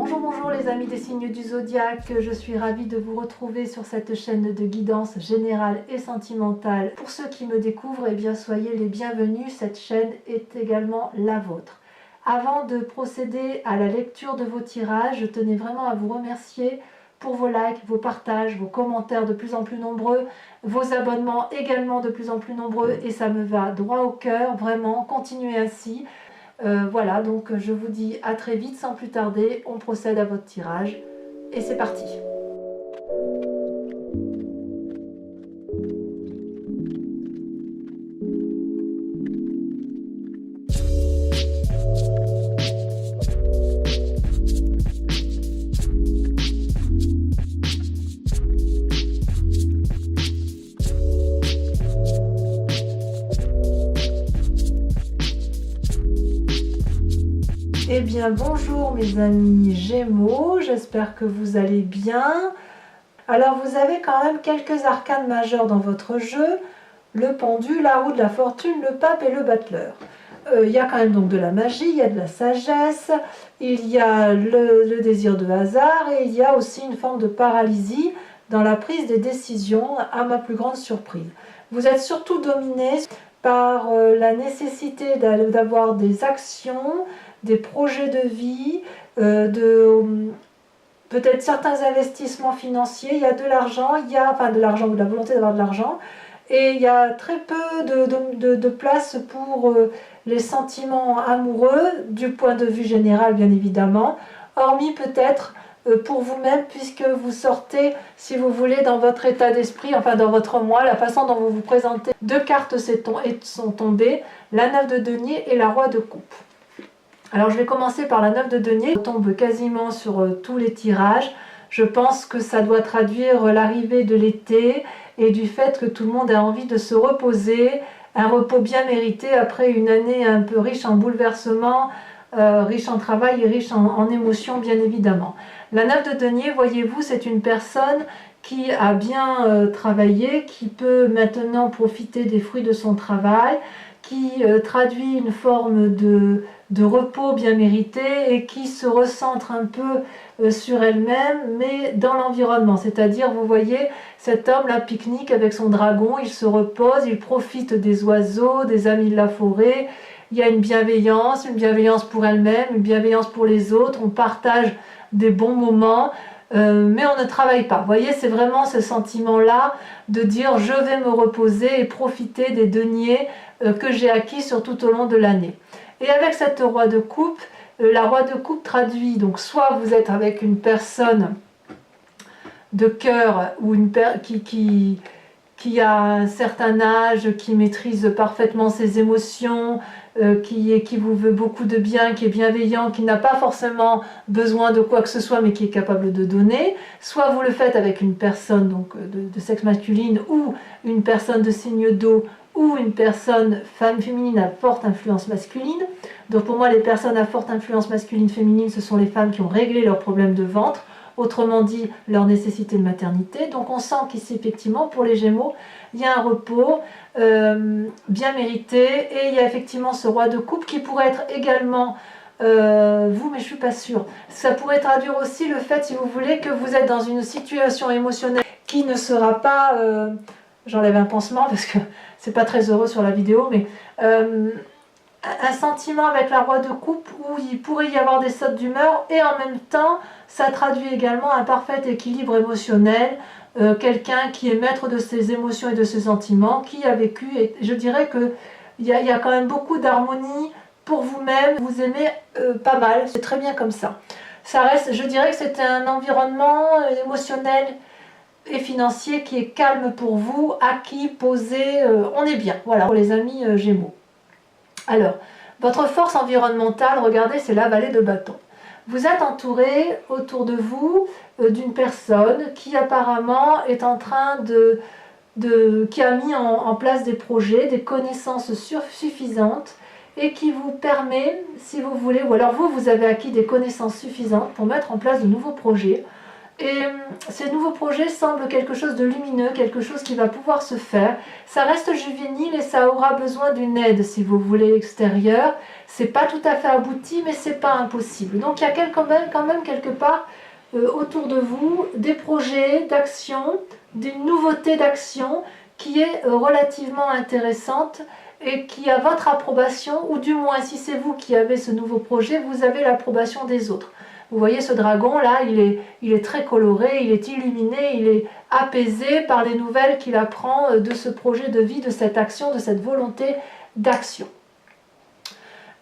Bonjour les amis des signes du zodiaque, je suis ravie de vous retrouver sur cette chaîne de guidance générale et sentimentale. Pour ceux qui me découvrent, eh bien soyez les bienvenus, cette chaîne est également la vôtre. Avant de procéder à la lecture de vos tirages, je tenais vraiment à vous remercier pour vos likes, vos partages, vos commentaires de plus en plus nombreux, vos abonnements également de plus en plus nombreux et ça me va droit au cœur, vraiment, continuez ainsi. Voilà, donc je vous dis à très vite, sans plus tarder, on procède à votre tirage et c'est parti. Eh bien bonjour mes amis Gémeaux, j'espère que vous allez bien. Alors vous avez quand même quelques arcanes majeurs dans votre jeu, le pendu, la roue de la fortune, le pape et le battleur. Il y a quand même donc de la magie, il y a de la sagesse, il y a le désir de hasard et il y a aussi une forme de paralysie dans la prise des décisions, à ma plus grande surprise. Vous êtes surtout dominé par la nécessité d'avoir des actions, des projets de vie, peut-être certains investissements financiers, il y a de l'argent, de l'argent ou de la volonté d'avoir de l'argent, et il y a très peu de place pour les sentiments amoureux, du point de vue général bien évidemment, hormis peut-être pour vous-même, puisque vous sortez, si vous voulez, dans votre état d'esprit, enfin dans votre moi, la façon dont vous vous présentez. Deux cartes sont tombées, la 9 de denier et la roi de coupe. Alors je vais commencer par la 9 de denier, on tombe quasiment sur tous les tirages. Je pense que ça doit traduire l'arrivée de l'été et du fait que tout le monde a envie de se reposer, un repos bien mérité après une année un peu riche en bouleversements, riche en travail et riche en émotions bien évidemment. La 9 de denier, voyez-vous, c'est une personne qui a bien travaillé, qui peut maintenant profiter des fruits de son travail, qui traduit une forme de repos bien mérité et qui se recentre un peu sur elle-même, mais dans l'environnement. C'est-à-dire, vous voyez, cet homme là pique-nique avec son dragon, il se repose, il profite des oiseaux, des amis de la forêt. Il y a une bienveillance pour elle-même, une bienveillance pour les autres, on partage des bons moments, mais on ne travaille pas. Vous voyez, c'est vraiment ce sentiment-là de dire je vais me reposer et profiter des deniers que j'ai acquis sur tout au long de l'année. Et avec cette roi de coupe, la roi de coupe traduit, donc soit vous êtes avec une personne de cœur ou qui a un certain âge, qui maîtrise parfaitement ses émotions, qui vous veut beaucoup de bien, qui est bienveillant, qui n'a pas forcément besoin de quoi que ce soit, mais qui est capable de donner. Soit vous le faites avec une personne donc, de sexe masculine ou une personne de signe d'eau ou une personne féminine à forte influence masculine. Donc pour moi, les personnes à forte influence masculine-féminine, ce sont les femmes qui ont réglé leurs problèmes de ventre, autrement dit leur nécessité de maternité. Donc on sent qu'ici effectivement pour les Gémeaux il y a un repos bien mérité et il y a effectivement ce roi de coupe qui pourrait être également vous, mais je suis pas sûre. Ça pourrait traduire aussi le fait, si vous voulez, que vous êtes dans une situation émotionnelle qui ne sera pas j'enlève un pansement parce que c'est pas très heureux sur la vidéo, mais un sentiment avec la roi de coupe où il pourrait y avoir des sautes d'humeur et en même temps ça traduit également un parfait équilibre émotionnel, quelqu'un qui est maître de ses émotions et de ses sentiments, qui a vécu, et je dirais qu'il y a quand même beaucoup d'harmonie pour vous-même, vous aimez pas mal, c'est très bien comme ça. Ça reste, je dirais que c'est un environnement émotionnel et financier qui est calme pour vous, acquis, posé, on est bien, voilà, pour les amis Gémeaux. Alors, votre force environnementale, regardez, c'est la vallée de bâton. Vous êtes entouré autour de vous d'une personne qui apparemment est en train qui a mis en place des projets, des connaissances suffisantes et qui vous permet, si vous voulez, ou alors vous avez acquis des connaissances suffisantes pour mettre en place de nouveaux projets. Et ces nouveaux projets semblent quelque chose de lumineux, quelque chose qui va pouvoir se faire. Ça reste juvénile et ça aura besoin d'une aide, si vous voulez, extérieure. C'est pas tout à fait abouti, mais c'est pas impossible. Donc il y a quand même quelque part autour de vous des projets d'action, des nouveautés d'action qui est relativement intéressante et qui a votre approbation, ou du moins si c'est vous qui avez ce nouveau projet, vous avez l'approbation des autres. Vous voyez ce dragon là, il est très coloré, il est illuminé, il est apaisé par les nouvelles qu'il apprend de ce projet de vie, de cette action, de cette volonté d'action.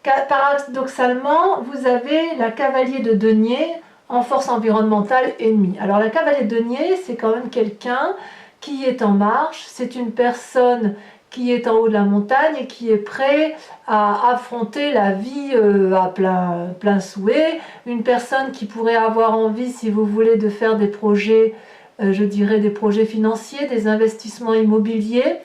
Paradoxalement, vous avez la cavalier de denier en force environnementale ennemie. Alors la cavalier de denier, c'est quand même quelqu'un qui est en marche, c'est une personne qui est en haut de la montagne et qui est prêt à affronter la vie à plein souhait, une personne qui pourrait avoir envie, si vous voulez, de faire des projets, je dirais des projets financiers, des investissements immobiliers,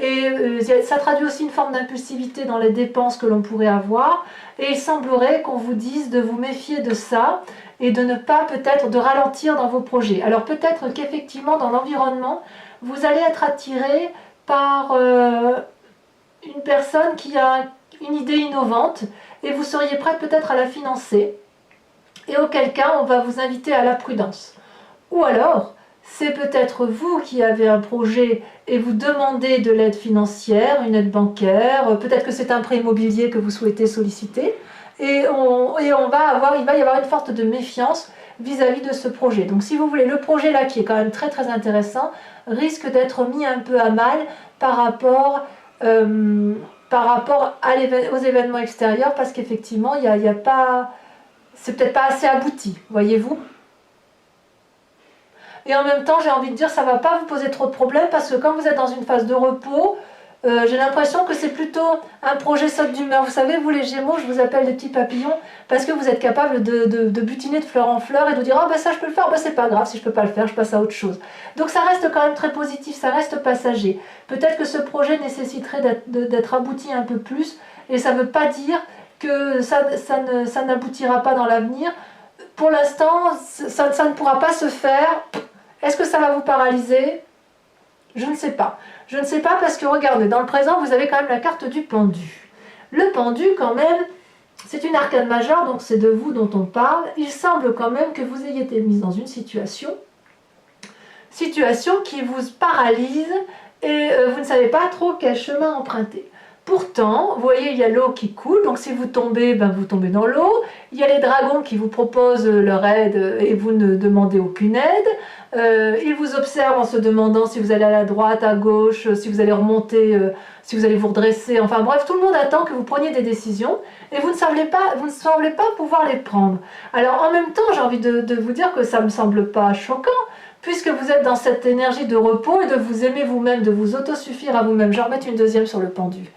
et ça traduit aussi une forme d'impulsivité dans les dépenses que l'on pourrait avoir, et il semblerait qu'on vous dise de vous méfier de ça, et de ne pas peut-être de ralentir dans vos projets. Alors peut-être qu'effectivement dans l'environnement, vous allez être attiré par une personne qui a une idée innovante et vous seriez prête peut-être à la financer, et auquel cas on va vous inviter à la prudence. Ou alors, c'est peut-être vous qui avez un projet et vous demandez de l'aide financière, une aide bancaire, peut-être que c'est un prêt immobilier que vous souhaitez solliciter, et il va y avoir une forte de méfiance vis-à-vis de ce projet. Donc si vous voulez, le projet là qui est quand même très très intéressant, risque d'être mis un peu à mal par rapport aux événements extérieurs, parce qu'effectivement, c'est peut-être pas assez abouti, voyez-vous. Et en même temps, j'ai envie de dire, ça ne va pas vous poser trop de problèmes, parce que quand vous êtes dans une phase de repos, j'ai l'impression que c'est plutôt un projet saute d'humeur. Vous savez, vous les Gémeaux, je vous appelle les petits papillons, parce que vous êtes capable de butiner de fleur en fleur et de dire « Ah ben ça je peux le faire, ben c'est pas grave, si je peux pas le faire, je passe à autre chose ». Donc ça reste quand même très positif, ça reste passager. Peut-être que ce projet nécessiterait d'être abouti un peu plus, et ça ne veut pas dire que ça n'aboutira pas dans l'avenir. Pour l'instant, ça ne pourra pas se faire. Est-ce que ça va vous paralyser ? Je ne sais pas. Je ne sais pas, parce que regardez, dans le présent, vous avez quand même la carte du pendu. Le pendu, quand même, c'est une arcane majeure, donc c'est de vous dont on parle. Il semble quand même que vous ayez été mise dans une situation qui vous paralyse et vous ne savez pas trop quel chemin emprunter. Pourtant, vous voyez, il y a l'eau qui coule, donc si vous tombez, ben vous tombez dans l'eau. Il y a les dragons qui vous proposent leur aide et vous ne demandez aucune aide. Ils vous observent en se demandant si vous allez à la droite, à gauche, si vous allez remonter, si vous allez vous redresser. Enfin bref, tout le monde attend que vous preniez des décisions et vous ne semblez pas pouvoir les prendre. Alors en même temps, j'ai envie de vous dire que ça ne me semble pas choquant, puisque vous êtes dans cette énergie de repos et de vous aimer vous-même, de vous autosuffire à vous-même. Je vais remettre une deuxième sur le pendu.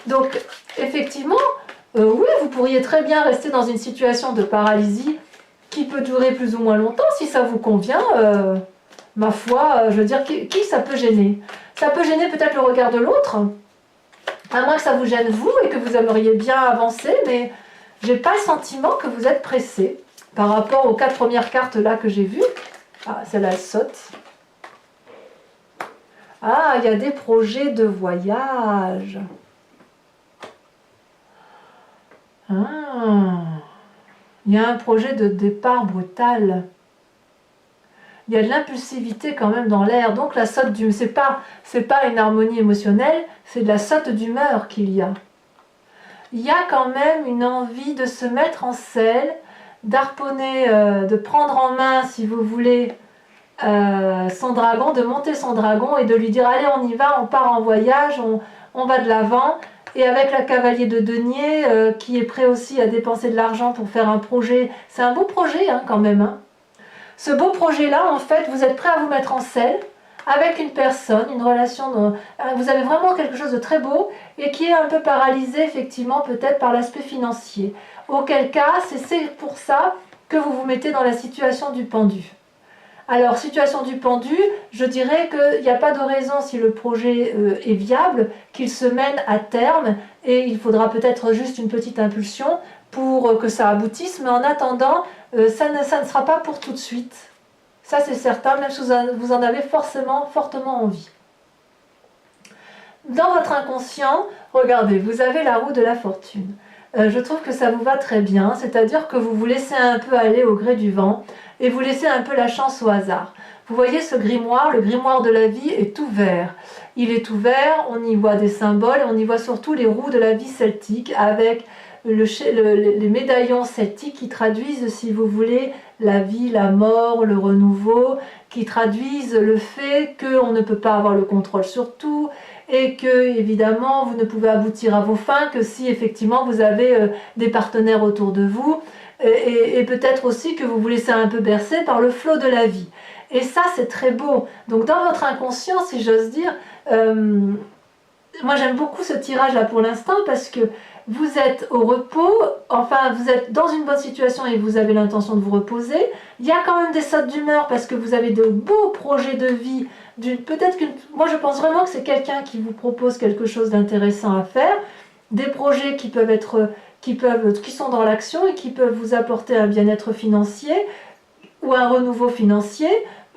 Donc, effectivement, oui, vous pourriez très bien rester dans une situation de paralysie qui peut durer plus ou moins longtemps, si ça vous convient. Ma foi, je veux dire, qui ça peut gêner? Ça peut gêner peut-être le regard de l'autre, à moins que ça vous gêne vous et que vous aimeriez bien avancer, mais j'ai pas le sentiment que vous êtes pressé par rapport aux 4 premières cartes là que j'ai vues. Ah, celle-là, elle saute. Ah, il y a des projets de voyage. Ah, il y a un projet de départ brutal. Il y a de l'impulsivité quand même dans l'air. Donc la saute d'humeur, c'est pas une harmonie émotionnelle, c'est de la saute d'humeur qu'il y a. Il y a quand même une envie de se mettre en selle, d'harponner, de prendre en main, si vous voulez, son dragon, de monter son dragon et de lui dire allez, on y va, on part en voyage, on va de l'avant. Et avec la cavalier de denier qui est prêt aussi à dépenser de l'argent pour faire un projet, c'est un beau projet hein, quand même. Hein. Ce beau projet-là, en fait, vous êtes prêt à vous mettre en selle avec une personne, une relation, vous avez vraiment quelque chose de très beau et qui est un peu paralysé effectivement peut-être par l'aspect financier. Auquel cas, c'est pour ça que vous vous mettez dans la situation du pendu. Alors, situation du pendu, je dirais qu'il n'y a pas de raison, si le projet est viable, qu'il se mène à terme, et il faudra peut-être juste une petite impulsion pour que ça aboutisse, mais en attendant, ça ne sera pas pour tout de suite. Ça c'est certain, même si vous en avez fortement envie. Dans votre inconscient, regardez, vous avez la roue de la fortune. Je trouve que ça vous va très bien, c'est-à-dire que vous vous laissez un peu aller au gré du vent et vous laissez un peu la chance au hasard. Vous voyez ce grimoire, le grimoire de la vie est ouvert. Il est ouvert, on y voit des symboles et on y voit surtout les roues de la vie celtique avec les médaillons celtiques qui traduisent, si vous voulez, la vie, la mort, le renouveau, qui traduisent le fait qu'on ne peut pas avoir le contrôle sur tout et que, évidemment, vous ne pouvez aboutir à vos fins que si, effectivement, vous avez des partenaires autour de vous et peut-être aussi que vous vous laissez un peu bercer par le flot de la vie. Et ça, c'est très beau. Donc, dans votre inconscient, si j'ose dire, moi, j'aime beaucoup ce tirage-là pour l'instant parce que vous êtes au repos, enfin vous êtes dans une bonne situation et vous avez l'intention de vous reposer. Il y a quand même des sautes d'humeur parce que vous avez de beaux projets de vie. Peut-être que moi je pense vraiment que c'est quelqu'un qui vous propose quelque chose d'intéressant à faire, des projets qui sont dans l'action et qui peuvent vous apporter un bien-être financier ou un renouveau financier.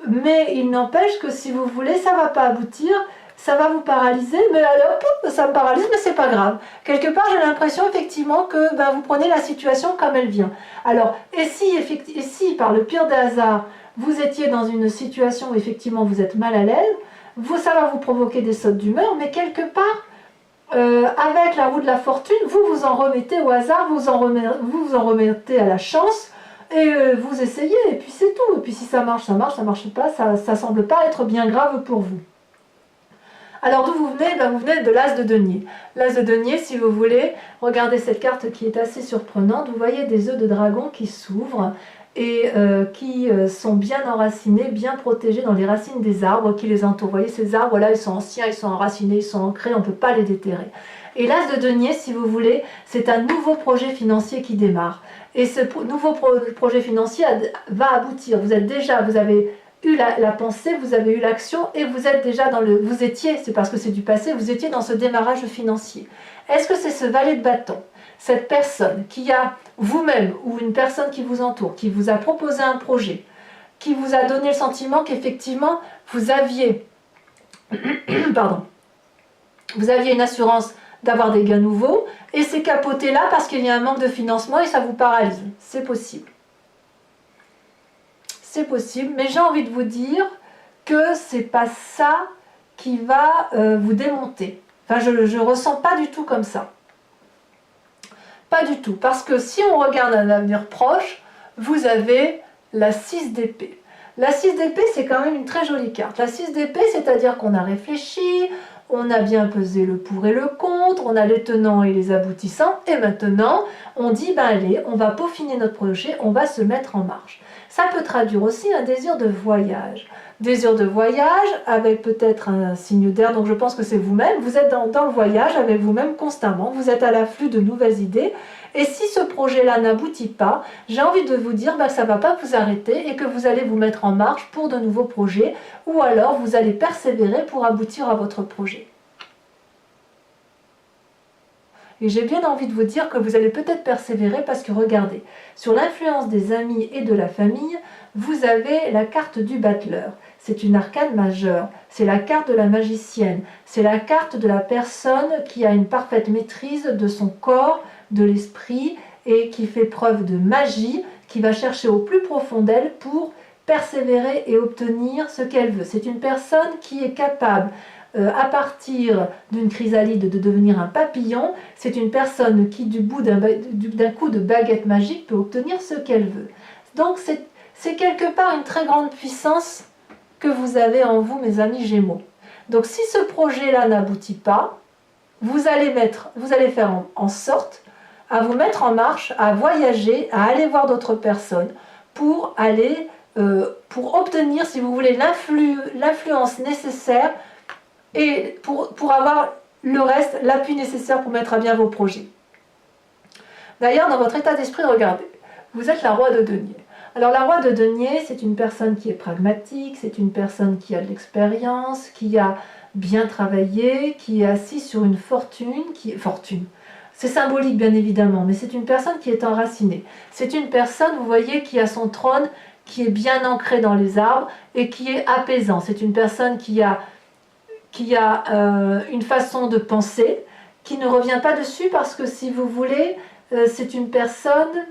Mais il n'empêche que si vous voulez, ça ne va pas aboutir. Ça va vous paralyser, mais alors, ça me paralyse, mais c'est pas grave. Quelque part, j'ai l'impression effectivement que vous prenez la situation comme elle vient. Alors, et si par le pire des hasards, vous étiez dans une situation où effectivement vous êtes mal à l'aise, ça va vous provoquer des sautes d'humeur, mais quelque part, avec la roue de la fortune, vous vous en remettez au hasard, vous vous en remettez à la chance, et vous essayez, et puis c'est tout. Et puis si ça marche, ça marche pas, ça semble pas être bien grave pour vous. Alors d'où vous venez? Vous venez de l'as de denier. L'as de denier, si vous voulez, regardez cette carte qui est assez surprenante. Vous voyez des œufs de dragon qui s'ouvrent et qui sont bien enracinés, bien protégés dans les racines des arbres qui les entourent. Vous voyez, ces arbres-là, ils sont anciens, ils sont enracinés, ils sont ancrés, on ne peut pas les déterrer. Et l'as de denier, si vous voulez, c'est un nouveau projet financier qui démarre. Et ce nouveau projet financier va aboutir. Vous avez eu la pensée, vous avez eu l'action et vous êtes déjà vous étiez, c'est parce que c'est du passé, vous étiez dans ce démarrage financier. Est-ce que c'est ce valet de bâton, cette personne qui a vous-même ou une personne qui vous entoure, qui vous a proposé un projet, qui vous a donné le sentiment qu'effectivement vous aviez une assurance d'avoir des gains nouveaux et c'est capoté là parce qu'il y a un manque de financement et ça vous paralyse? C'est possible. C'est possible, mais j'ai envie de vous dire que c'est pas ça qui va vous démonter. Enfin, je ne ressens pas du tout comme ça. Pas du tout, parce que si on regarde un avenir proche, vous avez la 6 d'épée. La 6 d'épée, c'est quand même une très jolie carte. La 6 d'épée, c'est-à-dire qu'on a réfléchi, on a bien pesé le pour et le contre, on a les tenants et les aboutissants, et maintenant, on dit, allez, on va peaufiner notre projet, on va se mettre en marche. Ça peut traduire aussi un désir de voyage. Désir de voyage avec peut-être un signe d'air, donc je pense que c'est vous-même. Vous êtes dans le voyage avec vous-même constamment, vous êtes à l'afflux de nouvelles idées. Et si ce projet-là n'aboutit pas, j'ai envie de vous dire que ça ne va pas vous arrêter et que vous allez vous mettre en marche pour de nouveaux projets ou alors vous allez persévérer pour aboutir à votre projet. Et j'ai bien envie de vous dire que vous allez peut-être persévérer parce que regardez, sur l'influence des amis et de la famille, vous avez la carte du battleur. C'est une arcane majeure, c'est la carte de la magicienne, c'est la carte de la personne qui a une parfaite maîtrise de son corps, de l'esprit et qui fait preuve de magie, qui va chercher au plus profond d'elle pour persévérer et obtenir ce qu'elle veut. C'est une personne qui est capable à partir d'une chrysalide de devenir un papillon. C'est une personne qui du bout d'un coup de baguette magique peut obtenir ce qu'elle veut. Donc c'est quelque part une très grande puissance que vous avez en vous, mes amis Gémeaux. Donc si ce projet-là n'aboutit pas, vous allez faire en sorte à vous mettre en marche, à voyager, à aller voir d'autres personnes pour obtenir, si vous voulez, l'influence nécessaire et pour avoir le reste, l'appui nécessaire pour mettre à bien vos projets. D'ailleurs, dans votre état d'esprit, regardez, vous êtes la roi de denier. Alors la roi de denier, c'est une personne qui est pragmatique, c'est une personne qui a de l'expérience, qui a bien travaillé, qui est assise sur une fortune. C'est symbolique bien évidemment, mais c'est une personne qui est enracinée. C'est une personne, vous voyez, qui a son trône, qui est bien ancré dans les arbres et qui est apaisant. C'est une personne qui a une façon de penser, qui ne revient pas dessus parce que si vous voulez, c'est une personne,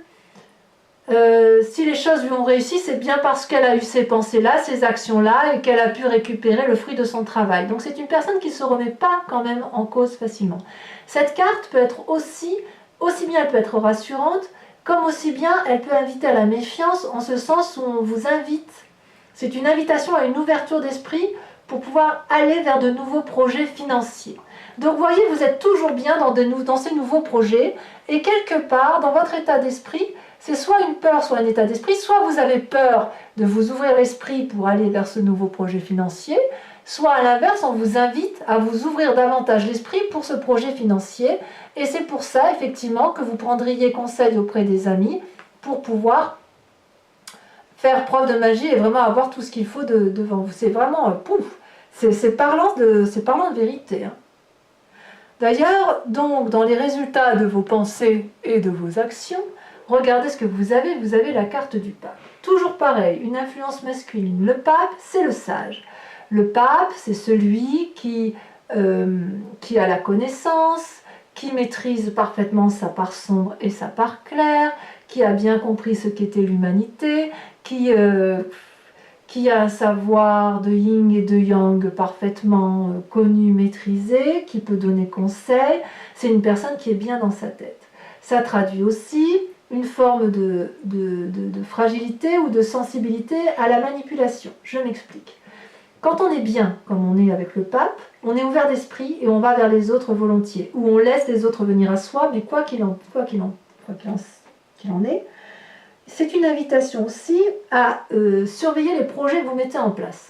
si les choses lui ont réussi, c'est bien parce qu'elle a eu ces pensées-là, ces actions-là, et qu'elle a pu récupérer le fruit de son travail. Donc c'est une personne qui ne se remet pas quand même en cause facilement. Cette carte peut être aussi bien elle peut être rassurante, comme aussi bien elle peut inviter à la méfiance, en ce sens où on vous invite. C'est une invitation à une ouverture d'esprit pour pouvoir aller vers de nouveaux projets financiers. Donc vous voyez, vous êtes toujours bien dans ces nouveaux projets, et quelque part, dans votre état d'esprit, c'est soit une peur, soit un état d'esprit, soit vous avez peur de vous ouvrir l'esprit pour aller vers ce nouveau projet financier, soit à l'inverse, on vous invite à vous ouvrir davantage l'esprit pour ce projet financier, et c'est pour ça, effectivement, que vous prendriez conseil auprès des amis pour pouvoir faire preuve de magie et vraiment avoir tout ce qu'il faut devant vous. C'est vraiment, pouf, c'est parlant de vérité. Hein. D'ailleurs, donc, dans les résultats de vos pensées et de vos actions, regardez ce que vous avez. Vous avez la carte du pape. Toujours pareil, une influence masculine. Le pape, c'est le sage. Le pape, c'est celui qui a la connaissance, qui maîtrise parfaitement sa part sombre et sa part claire, qui a bien compris ce qu'était l'humanité, qui a un savoir de yin et de yang parfaitement connu, maîtrisé, qui peut donner conseil. C'est une personne qui est bien dans sa tête. Ça traduit aussi une forme de fragilité ou de sensibilité à la manipulation. Je m'explique. Quand on est bien, comme on est avec le pape, on est ouvert d'esprit et on va vers les autres volontiers, ou on laisse les autres venir à soi, mais quoi qu'il en est, c'est une invitation aussi à surveiller les projets que vous mettez en place.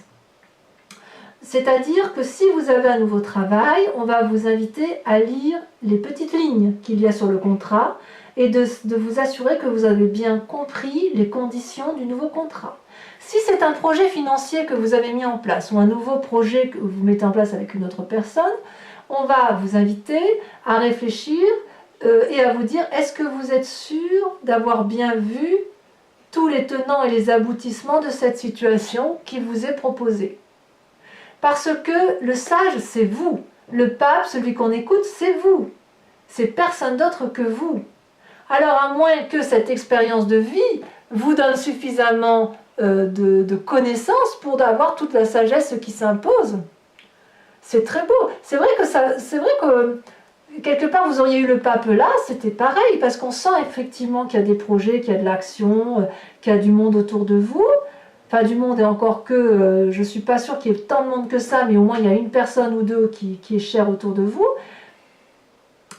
C'est-à-dire que si vous avez un nouveau travail, on va vous inviter à lire les petites lignes qu'il y a sur le contrat et de vous assurer que vous avez bien compris les conditions du nouveau contrat. Si c'est un projet financier que vous avez mis en place ou un nouveau projet que vous mettez en place avec une autre personne, on va vous inviter à réfléchir et à vous dire, est-ce que vous êtes sûr d'avoir bien vu tous les tenants et les aboutissements de cette situation qui vous est proposée? Parce que le sage, c'est vous. Le pape, celui qu'on écoute, c'est vous. C'est personne d'autre que vous. Alors, à moins que cette expérience de vie vous donne suffisamment de connaissances pour avoir toute la sagesse qui s'impose. C'est très beau. C'est vrai que quelque part vous auriez eu le pape là, c'était pareil, parce qu'on sent effectivement qu'il y a des projets, qu'il y a de l'action, qu'il y a du monde autour de vous. Enfin, du monde, et encore que je ne suis pas sûre qu'il y ait tant de monde que ça, mais au moins il y a une personne ou deux qui est chère autour de vous.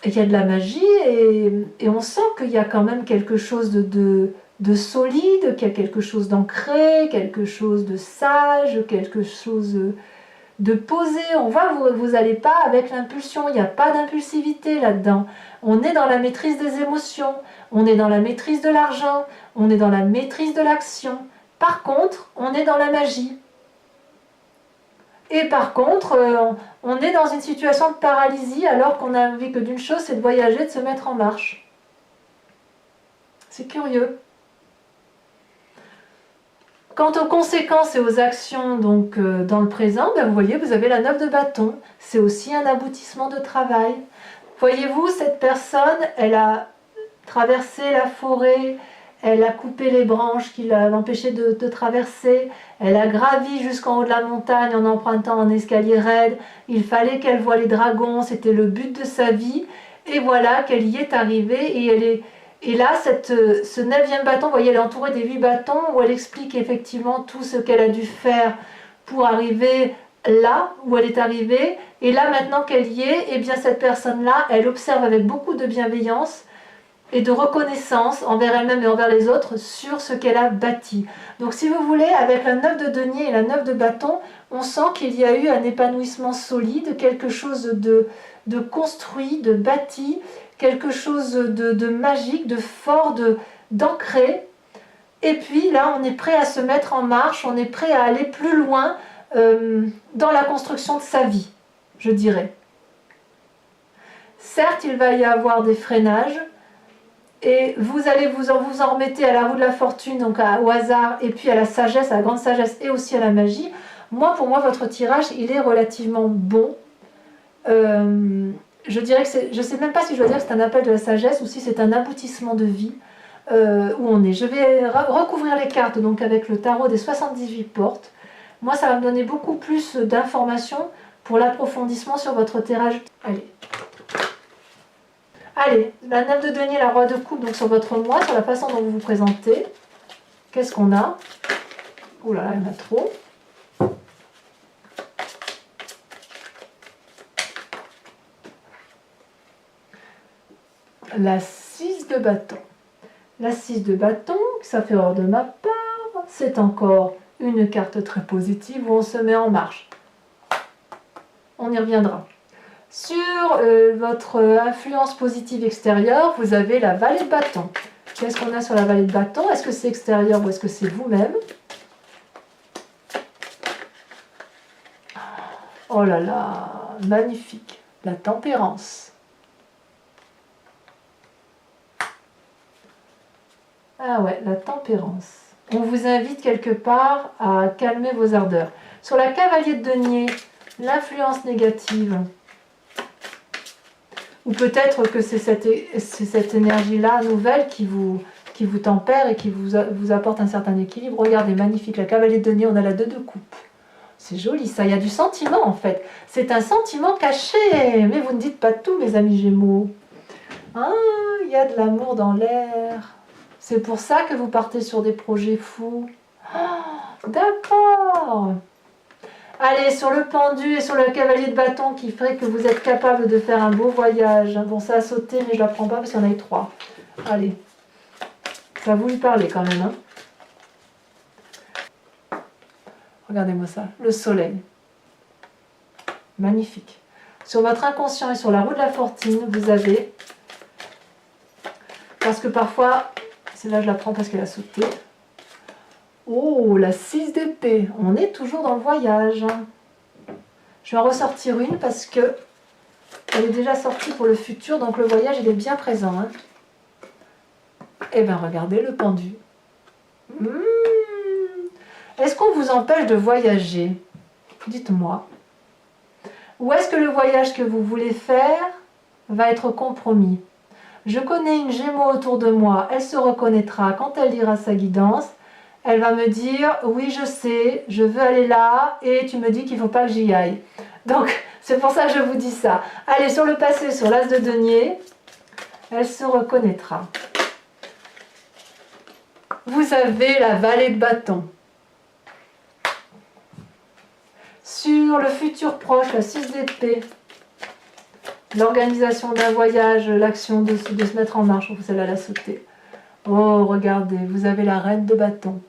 Et il y a de la magie, et on sent qu'il y a quand même quelque chose de solide, qu'il y a quelque chose d'ancré, quelque chose de sage, quelque chose de posé. On voit que vous n'allez pas avec l'impulsion, il n'y a pas d'impulsivité là-dedans. On est dans la maîtrise des émotions, on est dans la maîtrise de l'argent, on est dans la maîtrise de l'action. Par contre, on est dans la magie. Et par contre, on est dans une situation de paralysie alors qu'on a envie que d'une chose, c'est de voyager, de se mettre en marche. C'est curieux. Quant aux conséquences et aux actions donc, dans le présent, ben vous voyez, vous avez la 9 de bâton. C'est aussi un aboutissement de travail. Voyez-vous, cette personne, elle a traversé la forêt, elle a coupé les branches qui l'empêchaient de traverser, elle a gravi jusqu'en haut de la montagne en empruntant un escalier raide, il fallait qu'elle voie les dragons, c'était le but de sa vie, et voilà qu'elle y est arrivée, et là, ce 9e bâton, vous voyez, elle est entourée des 8 bâtons, où elle explique effectivement tout ce qu'elle a dû faire pour arriver là où elle est arrivée, et là maintenant qu'elle y est, eh bien cette personne-là, elle observe avec beaucoup de bienveillance, et de reconnaissance envers elle-même et envers les autres sur ce qu'elle a bâti. Donc si vous voulez, avec la 9 de denier et la 9 de bâton, on sent qu'il y a eu un épanouissement solide, quelque chose de construit, de bâti, quelque chose de magique, de fort, d'ancré. Et puis là, on est prêt à se mettre en marche, on est prêt à aller plus loin dans la construction de sa vie, je dirais. Certes, il va y avoir des freinages, Et vous allez vous en remettez à la roue de la fortune, donc au hasard, et puis à la sagesse, à la grande sagesse, et aussi à la magie. Pour moi, votre tirage, il est relativement bon. Je dirais que je ne sais même pas si je dois dire que c'est un appel de la sagesse ou si c'est un aboutissement de vie où on est. Je vais recouvrir les cartes donc avec le tarot des 78 portes. Moi, ça va me donner beaucoup plus d'informations pour l'approfondissement sur votre tirage. Allez, la 9 de denier, la roi de coupe, donc sur votre mois, sur la façon dont vous vous présentez. Qu'est-ce qu'on a? Ouh là là, il y en a trop. La 6 de bâton. La 6 de bâton, ça fait hors de ma part, c'est encore une carte très positive où on se met en marche. On y reviendra. Sur votre influence positive extérieure, vous avez la vallée de bâton. Qu'est-ce qu'on a sur la vallée de bâton? Est-ce que c'est extérieur ou est-ce que c'est vous-même? Oh là là, magnifique. La tempérance. Ah ouais, la tempérance. On vous invite quelque part à calmer vos ardeurs. Sur la cavalier de denier, l'influence négative. Ou peut-être que c'est cette énergie-là nouvelle qui vous tempère et qui vous apporte un certain équilibre. Regardez, magnifique, la cavalier de denier, on a la 2 de coupe. C'est joli ça, il y a du sentiment en fait. C'est un sentiment caché. Mais vous ne dites pas tout, mes amis Gémeaux. Ah, il y a de l'amour dans l'air. C'est pour ça que vous partez sur des projets fous. Oh, d'accord. Allez, sur le pendu et sur le cavalier de bâton qui ferait que vous êtes capable de faire un beau voyage. Bon, ça a sauté, mais je ne la prends pas parce qu'il y en a eu 3. Allez, ça vous lui parlez quand même. Hein. Regardez-moi ça, le soleil. Magnifique. Sur votre inconscient et sur la roue de la fortune, vous avez... Parce que parfois, celle-là je la prends parce qu'elle a sauté. Oh, la 6 d'épée. On est toujours dans le voyage. Je vais en ressortir une parce que elle est déjà sortie pour le futur, donc le voyage, il est bien présent. Hein. Eh bien, regardez le pendu. Est-ce qu'on vous empêche de voyager? Dites-moi. Ou est-ce que le voyage que vous voulez faire va être compromis? Je connais une Gémeaux autour de moi, elle se reconnaîtra quand elle lira sa guidance. Elle va me dire, oui je sais, je veux aller là et tu me dis qu'il ne faut pas que j'y aille. Donc c'est pour ça que je vous dis ça. Allez, sur le passé, sur l'as de denier, elle se reconnaîtra. Vous avez la vallée de bâton. Sur le futur proche, la 6 d'épée, l'organisation d'un voyage, l'action de se mettre en marche, celle-là l'a sauté. Oh, regardez, vous avez la reine de bâton.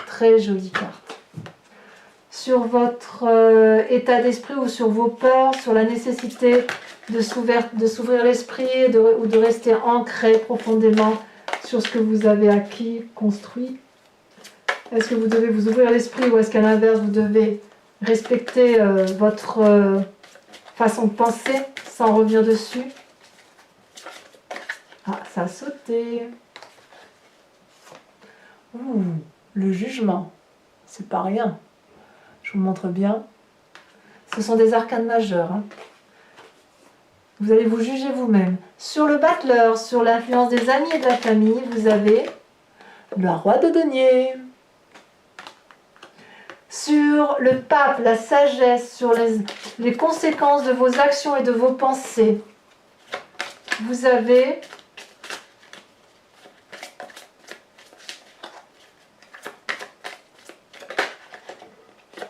Très jolie carte. Sur votre état d'esprit ou sur vos peurs, sur la nécessité de s'ouvrir l'esprit ou de rester ancré profondément sur ce que vous avez acquis, construit. Est-ce que vous devez vous ouvrir l'esprit ou est-ce qu'à l'inverse, vous devez respecter votre façon de penser sans revenir dessus? Ah, ça a sauté. Ouh, le jugement, c'est pas rien. Je vous montre bien. Ce sont des arcanes majeures. Hein. Vous allez vous juger vous-même. Sur le battleur, sur l'influence des amis et de la famille, vous avez le roi de denier. Sur le pape, la sagesse, sur les conséquences de vos actions et de vos pensées, vous avez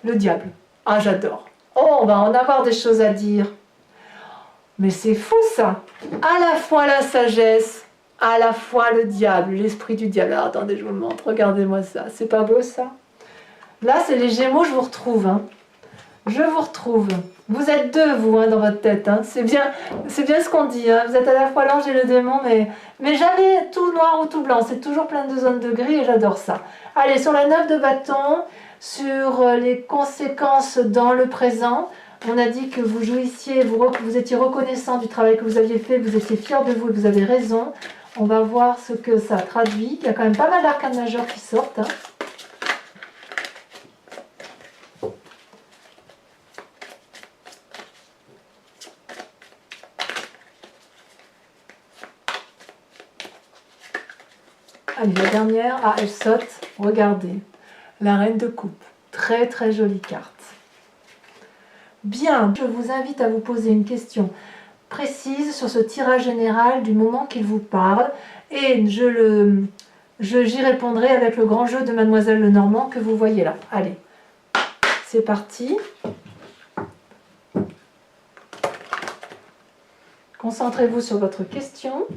le diable. Ah, j'adore. Oh, on va en avoir des choses à dire. Mais c'est fou ça. À la fois la sagesse, à la fois le diable, l'esprit du diable. Alors, attendez, je vous le montre. Regardez-moi ça. C'est pas beau ça? Là, c'est les Gémeaux, je vous retrouve. Hein. Je vous retrouve. Vous êtes deux, vous, hein, dans votre tête. Hein. C'est bien ce qu'on dit. Hein. Vous êtes à la fois l'ange et le démon, mais jamais tout noir ou tout blanc. C'est toujours plein de zones de gris et j'adore ça. Allez, sur la 9 de bâton, sur les conséquences dans le présent, On a dit que vous jouissiez, vous étiez reconnaissant du travail que vous aviez fait, vous étiez fier de vous et vous avez raison. On va voir ce que ça traduit. Il y a quand même pas mal d'arcanes majeures qui sortent. Hein. Allez, la dernière, ah, elle saute. Regardez, la reine de coupe. Très très jolie carte. Bien, je vous invite à vous poser une question précise sur ce tirage général du moment qu'il vous parle et j'y répondrai avec le grand jeu de Mademoiselle Lenormand que vous voyez là. Allez, c'est parti. Concentrez-vous sur votre question.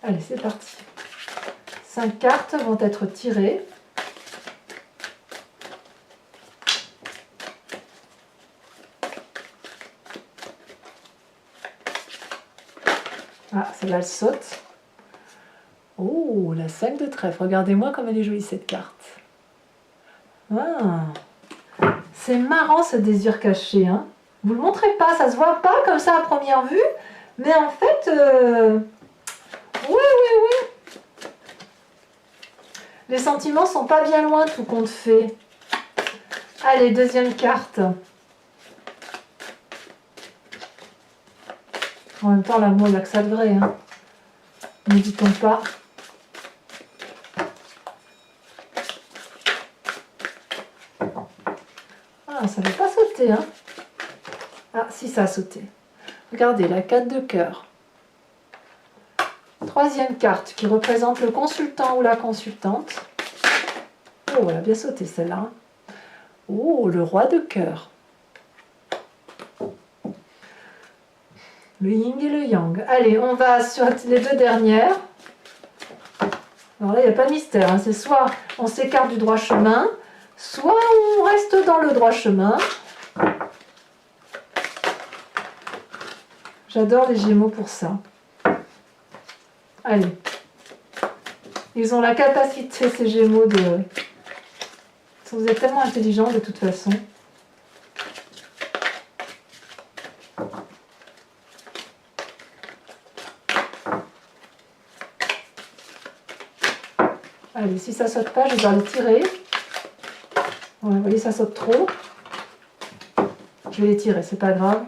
Allez, c'est parti. 5 cartes vont être tirées. Ah, celle-là, elle saute. Oh, la 5 de trèfle. Regardez-moi comme elle est jolie, cette carte. Ah, c'est marrant, ce désir caché. Hein. Vous ne le montrez pas, ça ne se voit pas comme ça à première vue. Mais en fait... Oui. Les sentiments sont pas bien loin, tout compte fait. Allez, deuxième carte. En même temps, l'amour, il n'y a que ça de vrai. Hein. Ne dit-on pas. Ah, ça ne veut pas sauter. Hein. Ah, si, ça a sauté. Regardez, la 4 de cœur. Troisième carte qui représente le consultant ou la consultante. Oh, elle a bien sauté celle-là. Oh, le roi de cœur. Le yin et le yang. Allez, on va sur les deux dernières. Alors là, il n'y a pas de mystère. Hein. C'est soit on s'écarte du droit chemin, soit on reste dans le droit chemin. J'adore les Gémeaux pour ça. Allez. Ils ont la capacité, ces Gémeaux, de... Vous êtes tellement intelligents de toute façon. Allez, si ça saute pas, je vais les tirer. Ouais, vous voyez, ça saute trop. Je vais les tirer, c'est pas grave.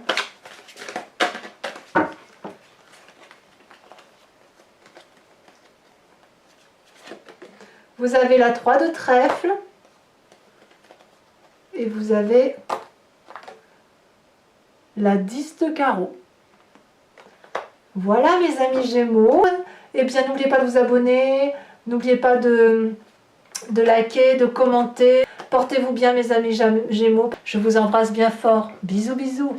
Vous avez la 3 de trèfle. Et vous avez la 10 de carreau. Voilà mes amis Gémeaux. Et bien n'oubliez pas de vous abonner, n'oubliez pas de liker, de commenter. Portez-vous bien mes amis Gémeaux. Je vous embrasse bien fort. Bisous bisous.